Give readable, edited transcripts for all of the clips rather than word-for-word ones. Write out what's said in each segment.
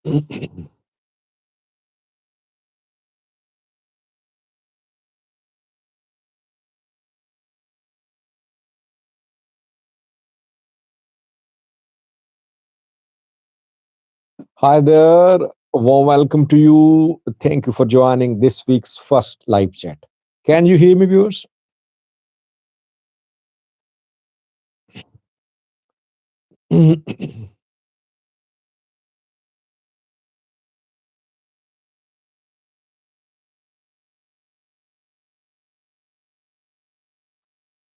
Hi there. Warm welcome to you. Thank you for joining this week's first live chat. Can you hear me, viewers?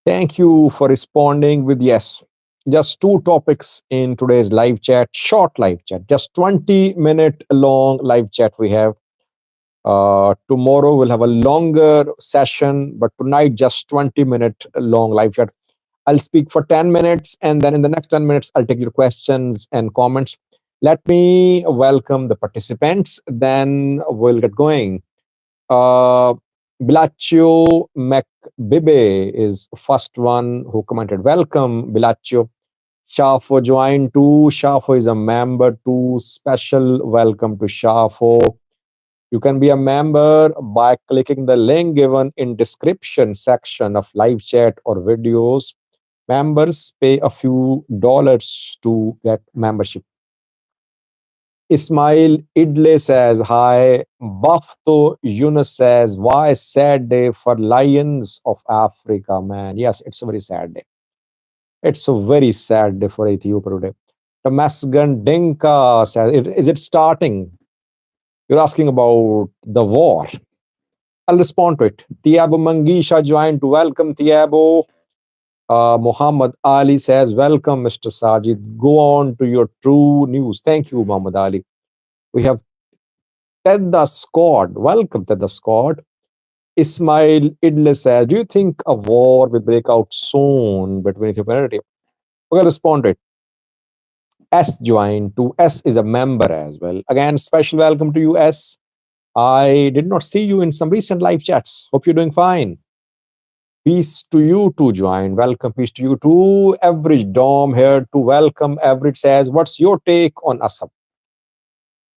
Thank you for responding with yes. Just two topics in today's live chat, short live chat, just 20-minute long live chat we have. Tomorrow we'll have a longer session, but tonight just 20-minute long live chat. I'll speak for 10 minutes, and then in the next 10 minutes, I'll take your questions and comments. Let me welcome the participants, then we'll get going. Uh, Bilaccio McBibe is first one who commented. Welcome, Bilaccio. Shafo joined too. Shafo is a member too. Special welcome to Shafo. You can be a member by clicking the link given in description section of live chat or videos. Members pay a few dollars to get membership. Ismail Idle says, hi. Bafto Yunus says, why sad day for lions of Africa, man? Yes, it's a very sad day. It's a very sad day for Ethiopia today. Damasgan Dinka says, is it starting? You're asking about the war. I'll respond to it. Tiago Mangisha joined to welcome Tiago. Muhammad Ali says, welcome, Mr. Sajid. Go on to your true news. Thank you, Muhammad Ali. We have Ted the Squad. Welcome, Ted the Squad. Ismail Idle says, do you think a war will break out soon between Ethiopia and Eritrea? Okay, respond to it. S joined to S is a member as well. Again, special welcome to you, S. I did not see you in some recent live chats. Hope you're doing fine. Peace to you too, join. Welcome, peace to you too. Average Dom here to welcome. Average says, what's your take on Assam?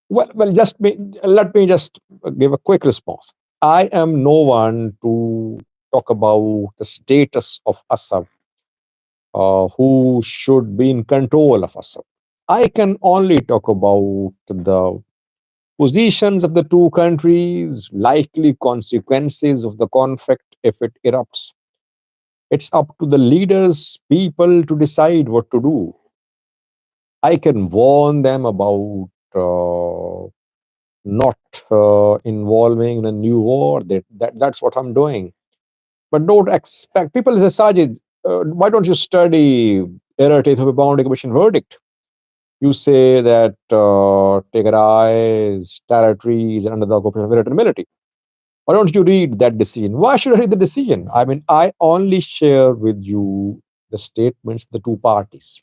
Well, let me just give a quick response. I am no one to talk about the status of Assam, who should be in control of Assam. I can only talk about the positions of the two countries, likely consequences of the conflict if it erupts. It's up to the leaders, people to decide what to do. I can warn them about not involving in a new war. That's what I'm doing. But don't expect people say, Sajid, why don't you study Eritrea Ethiopia Boundary Commission verdict? You say that Tigray's territory is under the occupation of Eritrean military. Why don't you read that decision? Why should I read the decision? I mean, I only share with you the statements of the two parties.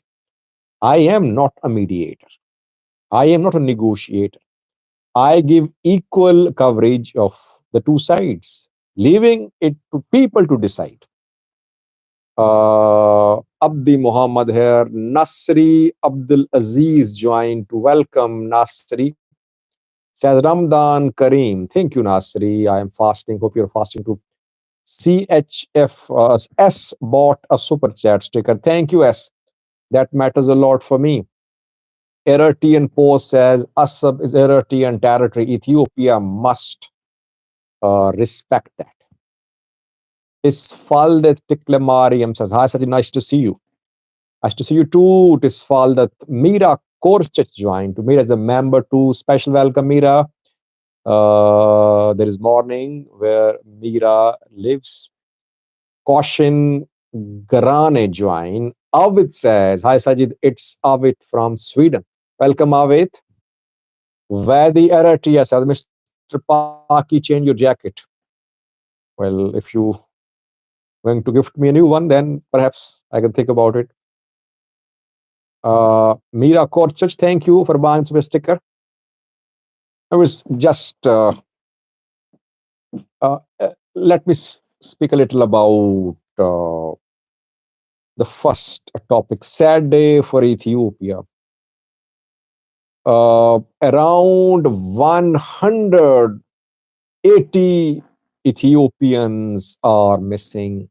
I am not a mediator. I am not a negotiator. I give equal coverage of the two sides, leaving it to people to decide. Abdi Muhammad here. Nasri Abdul Aziz joined to welcome Nasri. Says Ramadan Kareem. Thank you, Nasri. I am fasting. Hope you're fasting too. CHF S bought a super chat sticker. Thank you, S. That matters a lot for me. Eritrean Post says Assab is Eritrean territory. Ethiopia must respect that. Isfaldet Tiklemariam says, hi, Sati, nice to see you. Nice to see you too, Tisfaldet. Mira Korchich joined. Mira is a member too. Special welcome, Mira. There is morning where Mira lives. Koshin Garane join. Avit says, hi Sajid, it's Avit from Sweden. Welcome, Avit. Vadi Eritrea says, Mr. Paki, change your jacket. Well, if you going to gift me a new one, then perhaps I can think about it. Mira Korchich, thank you for buying some sticker. I was just let me speak a little about the first topic. Sad day for Ethiopia. Around 180 Ethiopians are missing.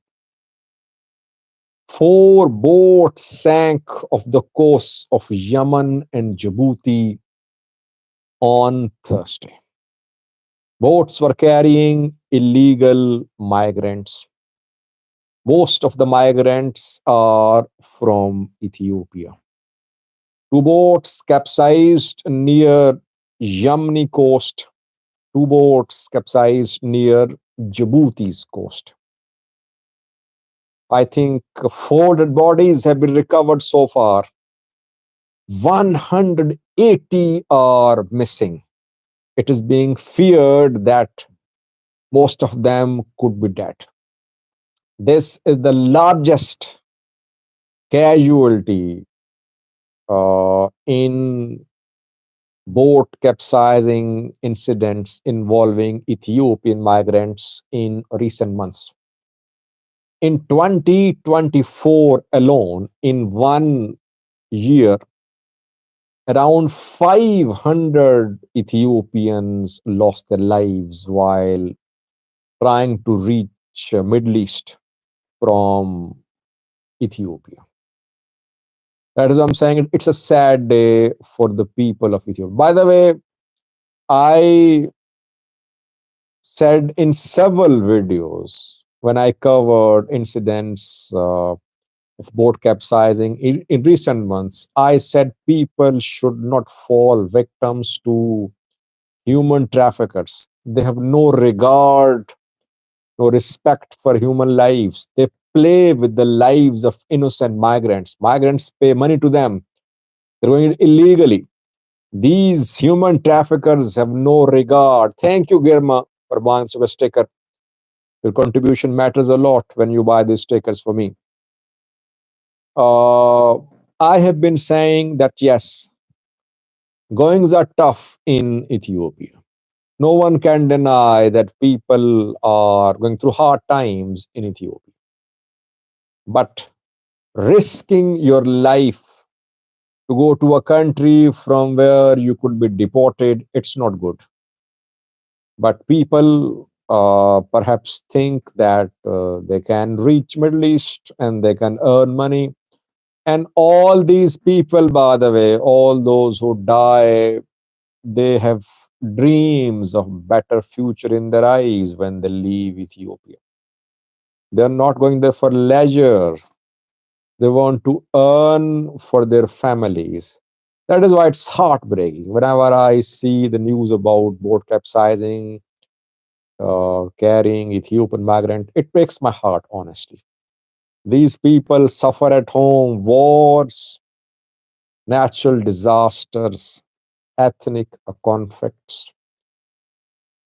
Four boats sank off the coasts of Yemen and Djibouti on Thursday. Boats were carrying illegal migrants. Most of the migrants are from Ethiopia. Two boats capsized near Yemeni coast. Two boats capsized near Djibouti's coast. I think four dead bodies have been recovered so far. 180 are missing. It is being feared that most of them could be dead. This is the largest casualty in boat capsizing incidents involving Ethiopian migrants in recent months. In 2024 alone, in 1 year, around 500 Ethiopians lost their lives while trying to reach Middle East from Ethiopia. That is what I'm saying. It's a sad day for the people of Ethiopia. By the way, I said in several videos when I covered incidents of boat capsizing in recent months, I said people should not fall victims to human traffickers. They have no regard, no respect for human lives. They play with the lives of innocent migrants. Migrants pay money to them. They're going illegally. These human traffickers have no regard. Thank you, Girma, for buying such a sticker. Your contribution matters a lot when you buy these stickers for me. Uh, I have been saying that yes, goings are tough in Ethiopia. No one can deny that people are going through hard times in Ethiopia. But risking your life to go to a country from where you could be deported, it's not good. But people perhaps think that they can reach Middle East and they can earn money. And all these people, by the way, all those who die, they have dreams of better future in their eyes when they leave Ethiopia. They're not going there for leisure. They want to earn for their families. That is why it's heartbreaking. Whenever I see the news about boat capsizing, carrying Ethiopian migrant, it breaks my heart, honestly. These people suffer at home, wars, natural disasters, ethnic conflicts,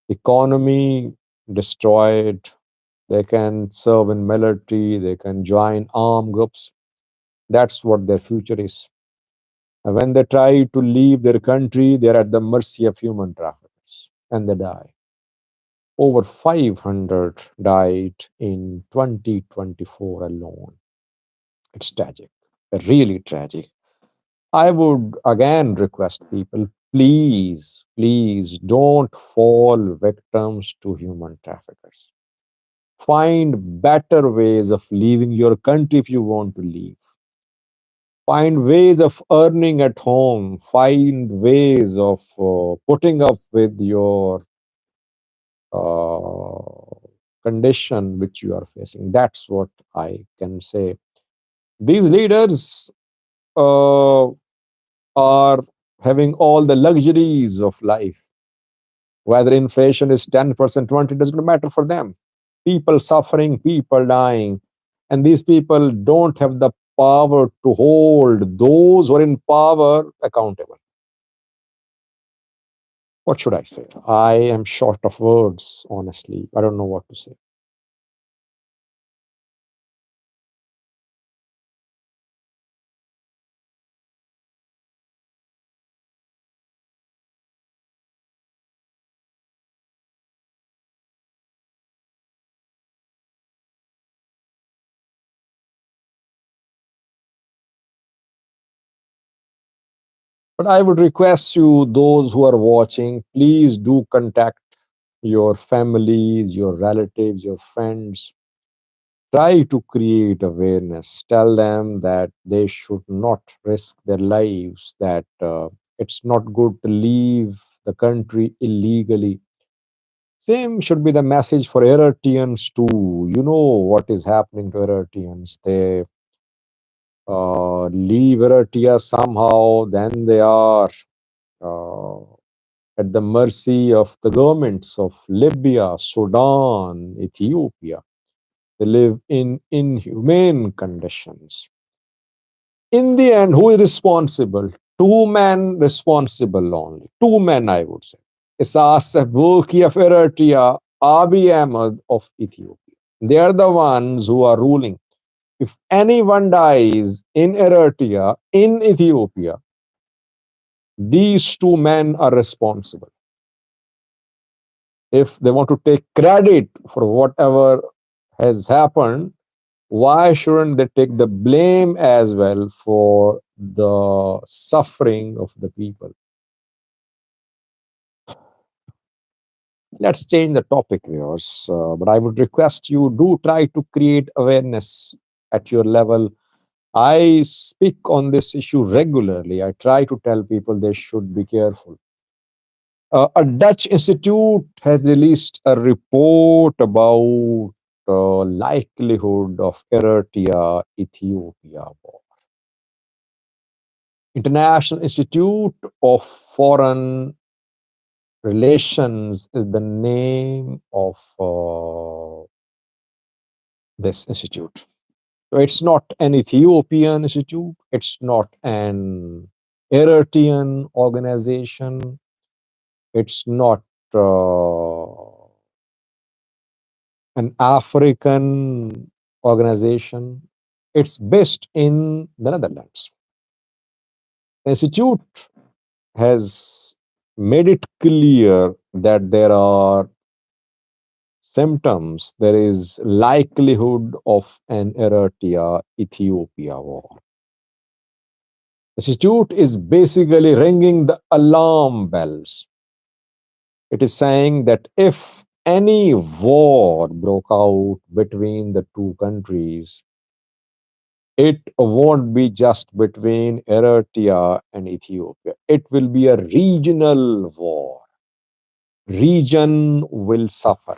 economy destroyed. They can serve in military, they can join armed groups. That's what their future is. And when they try to leave their country, they're at the mercy of human traffickers and they die. Over 500 died in 2024 alone. It's tragic, really tragic. I would again request people, please, please don't fall victims to human traffickers. Find better ways of leaving your country if you want to leave. Find ways of earning at home. Find ways of putting up with your uh, condition which you are facing. That's what I can say. These leaders uh, are having all the luxuries of life. Whether inflation is 10%, 20, doesn't matter for them. People suffering, people dying. And these people don't have the power to hold those who are in power accountable. What should I say? I am short of words, honestly. I don't know what to say. But I would request you, those who are watching, please do contact your families, your relatives, your friends. Try to create awareness. Tell them that they should not risk their lives, that it's not good to leave the country illegally. Same should be the message for Eritreans too. You know what is happening to Eritreans. They leave Eritrea somehow, then they are uh, at the mercy of the governments of Libya, Sudan, Ethiopia. They live in inhumane conditions. In the end, who is responsible? Two men responsible only. Two men, I would say. Isas Afwerki of Eritrea, Abiy Ahmed of Ethiopia. They are the ones who are ruling. If anyone dies in Eritrea, in Ethiopia, these two men are responsible. If they want to take credit for whatever has happened, why shouldn't they take the blame as well for the suffering of the people? Let's change the topic, viewers. But I would request you do try to create awareness at your level. I speak on this issue regularly. I try to tell people they should be careful. A Dutch institute has released a report about likelihood of Eritrea Ethiopia war. International Institute of Foreign Relations is the name of this institute. So it's not an Ethiopian institute, it's not an Eritrean organization, it's not an African organization. It's based in the Netherlands. The institute has made it clear that there are symptoms, there is likelihood of an Eritrea Ethiopia war. The institute is basically ringing the alarm bells. It is saying that if any war broke out between the two countries, it won't be just between Eritrea and Ethiopia. It will be a regional war. Region will suffer.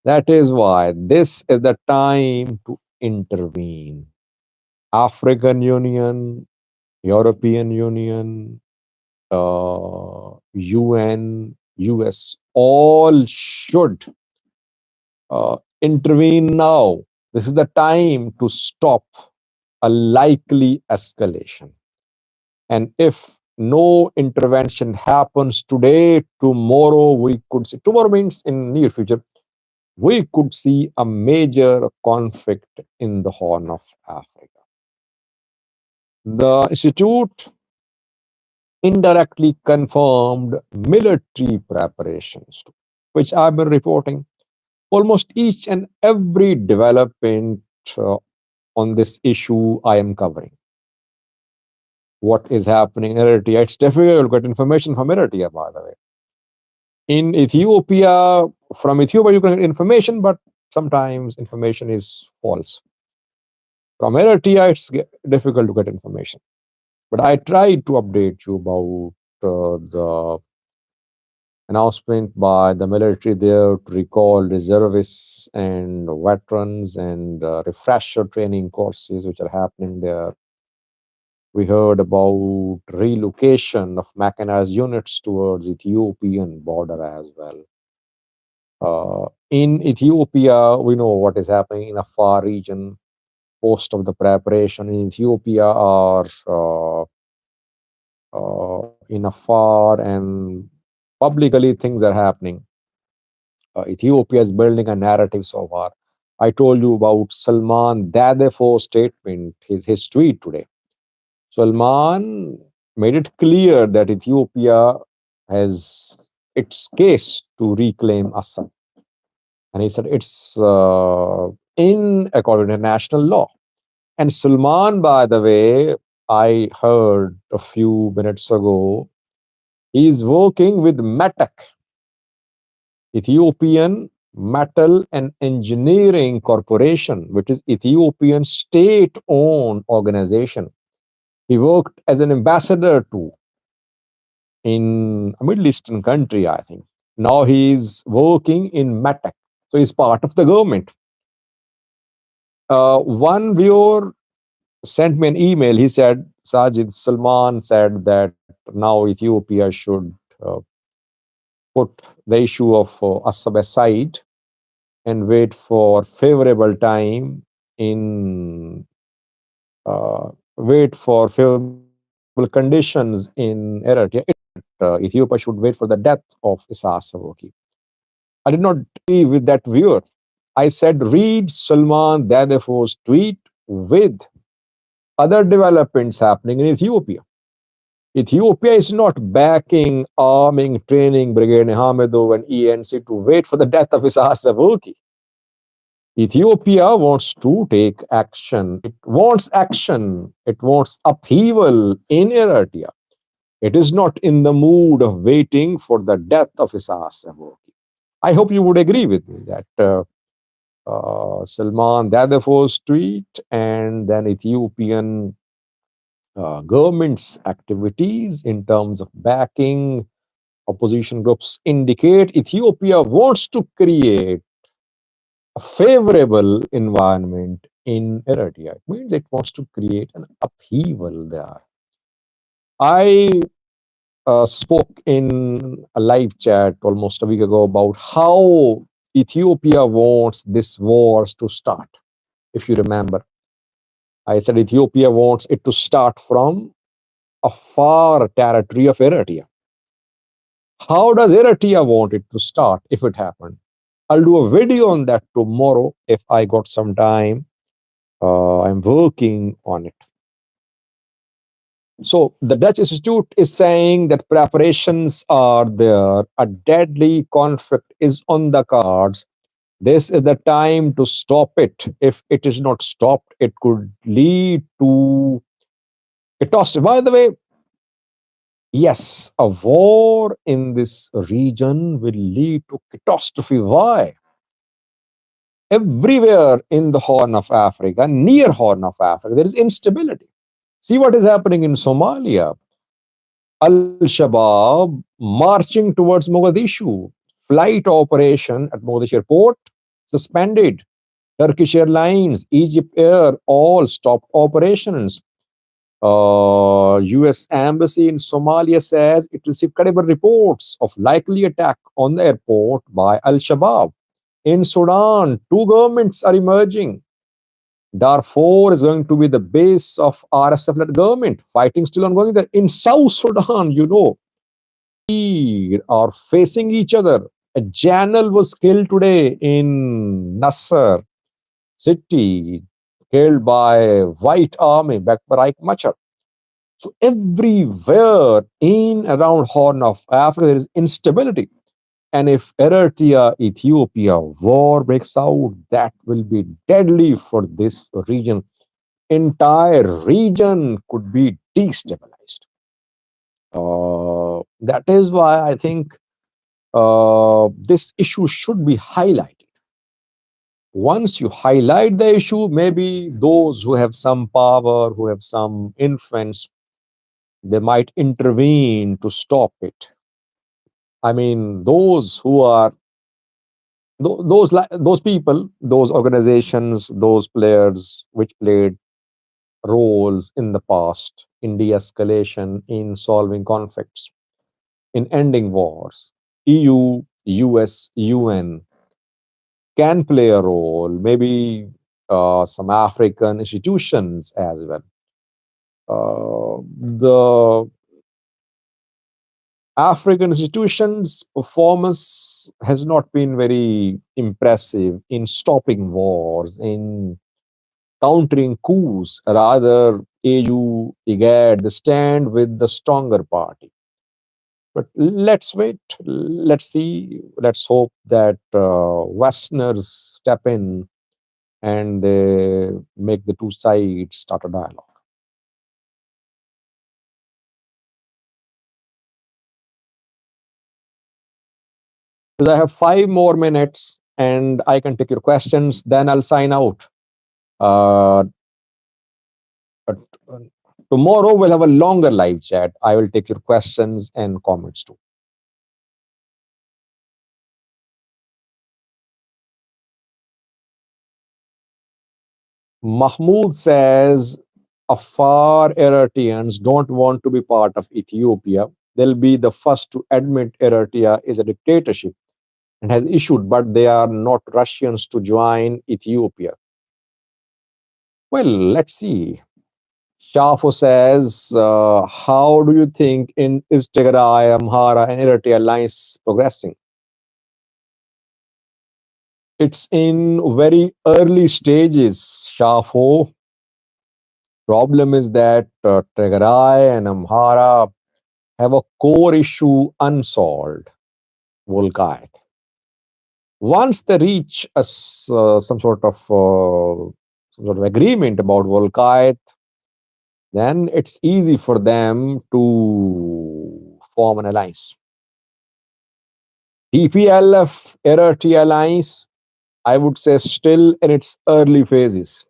That is why this is the time to intervene. African Union, European Union, UN, US, all should intervene now. This is the time to stop a likely escalation. And if no intervention happens today, tomorrow we could see, tomorrow means in near future, we could see a major conflict in the Horn of Africa. The institute indirectly confirmed military preparations, too, which I've been reporting. Almost each and every development uh, on this issue I am covering. What is happening in Eritrea? It's difficult to get information from Eritrea, by the way. In Ethiopia, from Ethiopia, you can get information, but sometimes information is false. From Eritrea, it's difficult to get information. But I tried to update you about the announcement by the military there to recall reservists and veterans and refresher training courses which are happening there. We heard about relocation of mechanized units towards Ethiopian border as well. In Ethiopia, we know what is happening in a far region. Most of the preparation in Ethiopia are in a far and publicly things are happening. Ethiopia is building a narrative so far. I told you about Salman Dadefo's statement, his tweet today. Salman made it clear that Ethiopia has its case to reclaim Assam. And he said it's in according to national law. And Salman, by the way, I heard a few minutes ago, he's working with METEC, Ethiopian Metal and Engineering Corporation, which is Ethiopian state-owned organization. He worked as an ambassador to in a Middle Eastern country, I think. Now he's working in METEC, so he's part of the government. One viewer sent me an email. He said, Sajid Salman said that now Ethiopia should put the issue of Assab aside and wait for favorable time in wait for favorable conditions in Eritrea. Ethiopia should wait for the death of Isaias Afwerki. I did not agree with that viewer. I said, read Salman Dadefo's tweet with other developments happening in Ethiopia. Ethiopia is not backing, arming, training Brigade Hamidov and ENC to wait for the death of Isaias Afwerki. Ethiopia wants to take action. It wants action. It wants upheaval in Eritrea. It is not in the mood of waiting for the death of Isaias Afwerki. I hope you would agree with me that Salman Dadefo's tweet and then Ethiopian government's activities in terms of backing opposition groups indicate Ethiopia wants to create a favorable environment in Eritrea. It means it wants to create an upheaval there. I spoke in a live chat almost a week ago about how Ethiopia wants this wars to start. If you remember, I said Ethiopia wants it to start from a far territory of Eritrea. How does Eritrea want it to start if it happened? I'll do a video on that tomorrow if I got some time. I'm working on it. So the Dutch Institute is saying that preparations are there. A deadly conflict is on the cards. This is the time to stop it. If it is not stopped, it could lead to catastrophe. By the way, yes, a war in this region will lead to catastrophe. Why? Everywhere in the Horn of Africa, near Horn of Africa, there is instability. See what is happening in Somalia. Al-Shabaab marching towards Mogadishu. Flight operation at Mogadishu airport suspended. Turkish Airlines, Egypt Air, all stopped operations. US Embassy in Somalia says it received credible reports of likely attack on the airport by Al-Shabaab. In Sudan, two governments are emerging. Darfur is going to be the base of RSF-led government. Fighting still ongoing there. In South Sudan, are facing each other. A general was killed today in Nasser city, killed by White Army backed by Reich Machar. So everywhere in around Horn of Africa, there is instability. And if Eritrea, Ethiopia war breaks out, that will be deadly for this region. Entire region could be destabilized. That is why I think this issue should be highlighted. Once you highlight the issue, maybe those who have some power, who have some influence, they might intervene to stop it. I mean, those who are those people, those organizations, those players which played roles in the past in de-escalation, in solving conflicts, in ending wars. EU, US, UN can play a role, maybe some African institutions as well. The African institutions' performance has not been very impressive in stopping wars, in countering coups. Rather, AU, IGAD, they stand with the stronger party. But let's wait, let's see, let's hope that Westerners step in and they make the two sides start a dialogue. Because I have 5 more minutes and I can take your questions, then I'll sign out. Uh, but, tomorrow we'll have a longer live chat. I will take your questions and comments too. Mahmoud says Afar Eritreans don't want to be part of Ethiopia. They'll be the first to admit Eritrea is a dictatorship and has issued, but they are not Russians to join Ethiopia. Well, let's see. Shafo says, how do you think is Tigray, Amhara, and Eritrea alliance progressing? It's in very early stages, Shafo. Problem is that Tigray and Amhara have a core issue unsolved, Volkite. Once they reach some sort of agreement about Volkite, then it's easy for them to form an alliance. TPLF Eritrea alliance, I would say, still in its early phases.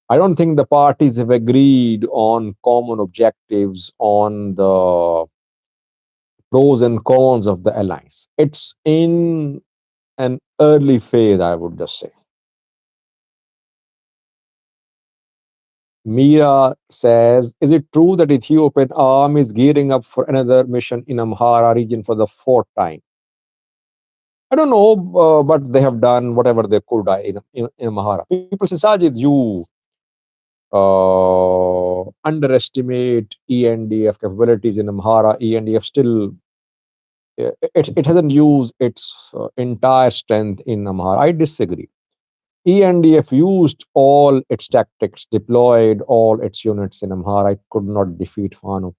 I don't think the parties have agreed on common objectives on the pros and cons of the alliance. It's in an early phase, I would just say. Mira says, is it true that Ethiopian army is gearing up for another mission in Amhara region for the fourth time? I don't know, but they have done whatever they could in Amhara. People say, Sajid, you underestimate ENDF capabilities in Amhara. ENDF still, it hasn't used its entire strength in Amhara. I disagree. ENDF used all its tactics, deployed all its units in Amhara. It could not defeat Fano.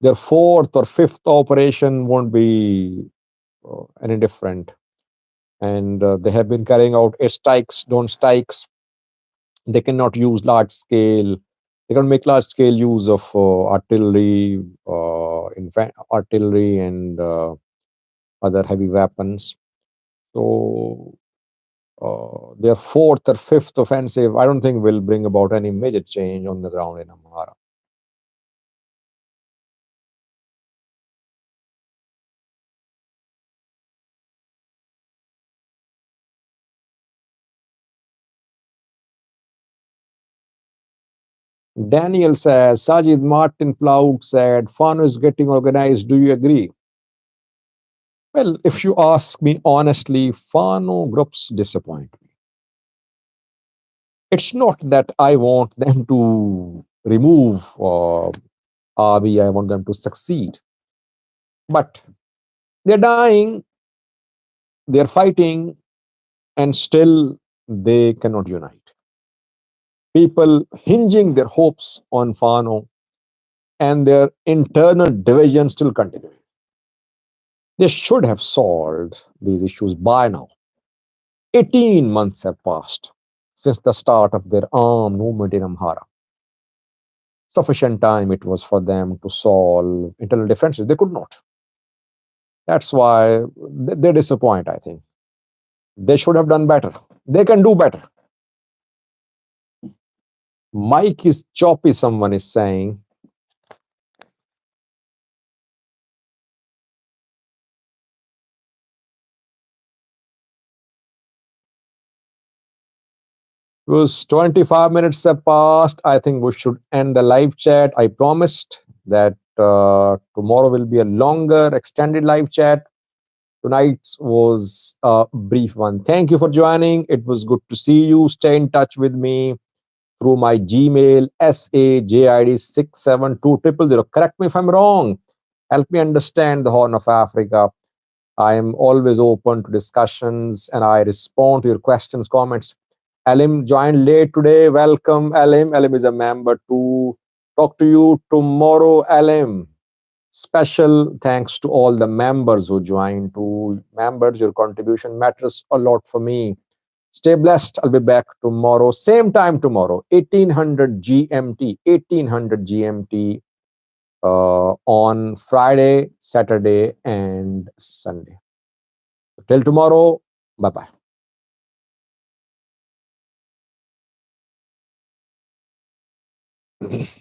Their fourth or fifth operation won't be any different. And they have been carrying out strikes, don't strikes. They cannot use large scale. They can make large scale use of artillery and other heavy weapons. So their fourth or fifth offensive, I don't think will bring about any major change on the ground in Amhara. Daniel says, Sajid Martin Plout said, Fano is getting organized. Do you agree? Well, if you ask me honestly, Fano groups disappoint me. It's not that I want them to remove Abiy, I want them to succeed. But they're dying, they're fighting, and still they cannot unite. People hinging their hopes on Fano and their internal division still continuing. They should have solved these issues by now. 18 months have passed since the start of their armed movement in Amhara. Sufficient time it was for them to solve internal differences. They could not. That's why they disappoint, I think. They should have done better. They can do better. Mike is choppy, someone is saying. It was 25 minutes have passed. I think we should end the live chat. I promised that tomorrow will be a longer, extended live chat. Tonight's was a brief one. Thank you for joining. It was good to see you. Stay in touch with me through my Gmail, sajid67200. Correct me if I'm wrong. Help me understand the Horn of Africa. I am always open to discussions and I respond to your questions, comments. Alim joined late today. Welcome, Alim. Alim is a member to talk to you tomorrow, Alim. Special thanks to all the members who joined. To members, your contribution matters a lot for me. Stay blessed. I'll be back tomorrow, same time tomorrow, 1800 GMT, 1800 GMT on Friday, Saturday, and Sunday. Till tomorrow. Bye bye.